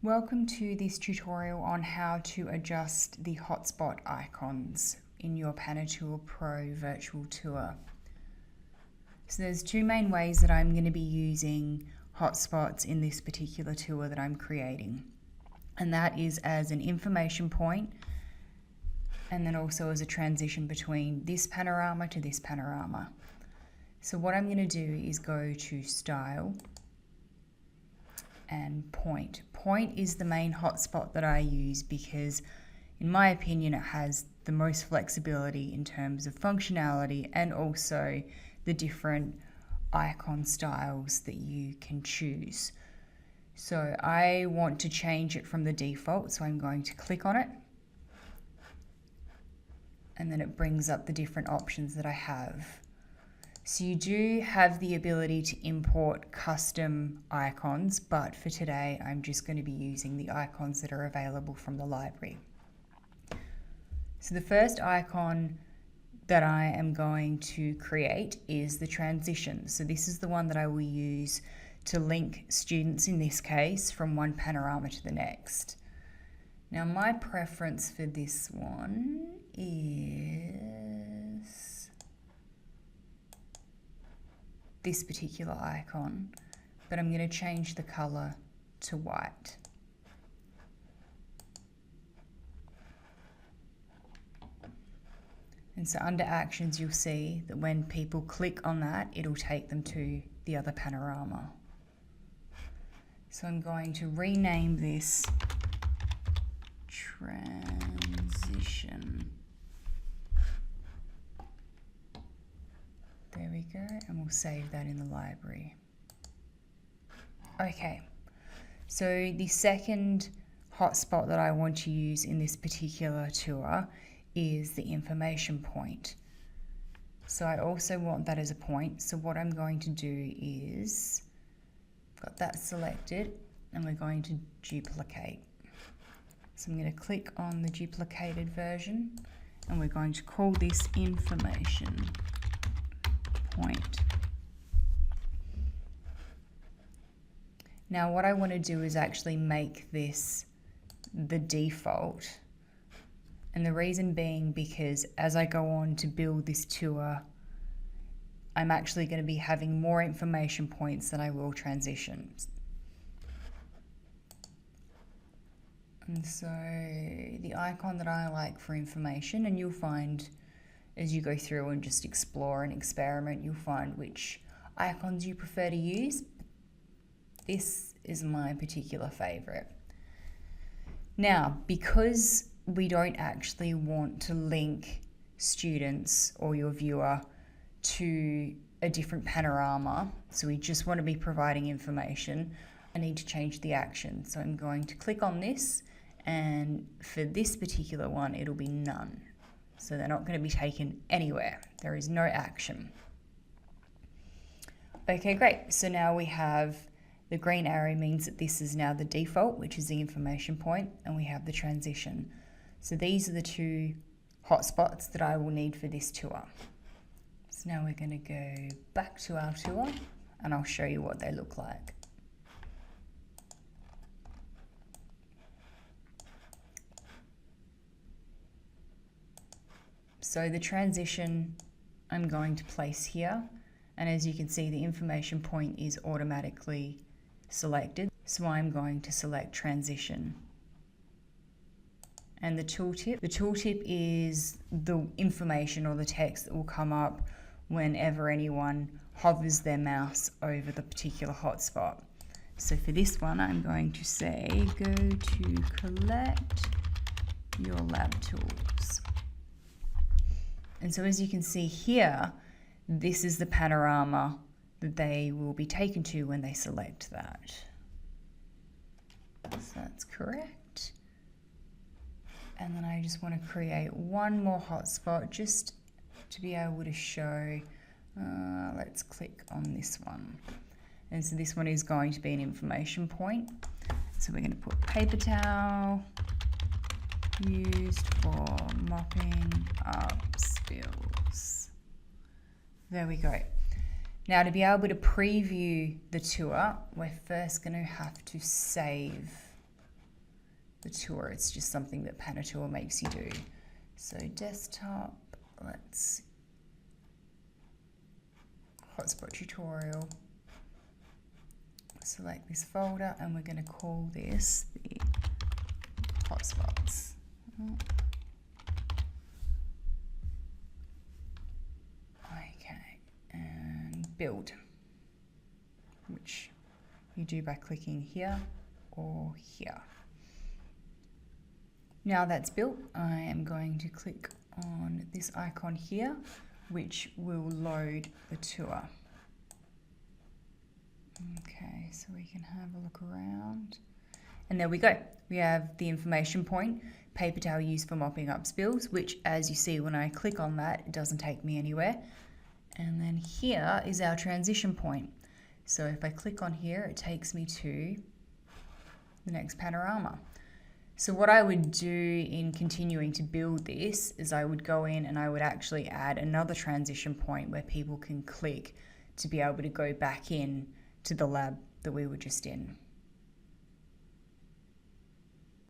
Welcome to this tutorial on how to adjust the hotspot icons in your Panotour Pro virtual tour. So there's two main ways that I'm going to be using hotspots in this particular tour that I'm creating. And that is as an information point and then also as a transition between this panorama to this panorama. So what I'm going to do is go to Style and Point. Point is the main hotspot that I use because, in my opinion, it has the most flexibility in terms of functionality and also the different icon styles that you can choose. So I want to change it from the default, so I'm going to click on it and then it brings up the different options that I have. So you do have the ability to import custom icons, but for today I'm just going to be using the icons that are available from the library. So the first icon that I am going to create is the transition. So this is the one that I will use to link students, in this case, from one panorama to the next. Now my preference for this one is this particular icon, but I'm going to change the color to white. And so under actions, you'll see that when people click on that, it'll take them to the other panorama. So I'm going to rename this transition. There we go, and we'll save that in the library. Okay, so the second hotspot that I want to use in this particular tour is the information point. So I also want that as a point, so what I'm going to do is, got that selected, and we're going to duplicate. So I'm going to click on the duplicated version, and we're going to call this information point. Now what I want to do is actually make this the default, and the reason being because as I go on to build this tour, I'm actually going to be having more information points than I will transitions. And so the icon that I like for information, and you'll find as you go through and just explore and experiment, you'll find which icons you prefer to use. This is my particular favorite. Now, because we don't actually want to link students or your viewer to a different panorama, so we just want to be providing information, I need to change the action. So I'm going to click on this, and for this particular one, it'll be none. So they're not going to be taken anywhere. There is no action. Okay, great. So now we have the green arrow means that this is now the default, which is the information point, and we have the transition. So these are the two hotspots that I will need for this tour. So now we're going to go back to our tour, and I'll show you what they look like. So the transition I'm going to place here, and as you can see the information point is automatically selected, so I'm going to select transition. And the tooltip is the information or the text that will come up whenever anyone hovers their mouse over the particular hotspot. So for this one I'm going to say go to collect your lab tools. And so as you can see here, this is the panorama that they will be taken to when they select that. So that's correct. And then I just want to create one more hotspot just to be able to show. Let's click on this one. And so this one is going to be an information point. So we're going to put paper towel used for mopping up spills. There we go. Now to be able to preview the tour, we're first going to have to save the tour. It's just something that Panotour makes you do. So desktop, let's hotspot tutorial. Select this folder and we're going to call this the hotspots. Okay, and build, which you do by clicking here or here. Now that's built, I am going to click on this icon here, which will load the tour. Okay, so we can have a look around. And there we go. We have the information point, paper towel used for mopping up spills, which as you see when I click on that, it doesn't take me anywhere. And then here is our transition point. So if I click on here, it takes me to the next panorama. So what I would do in continuing to build this is I would go in and I would actually add another transition point where people can click to be able to go back in to the lab that we were just in.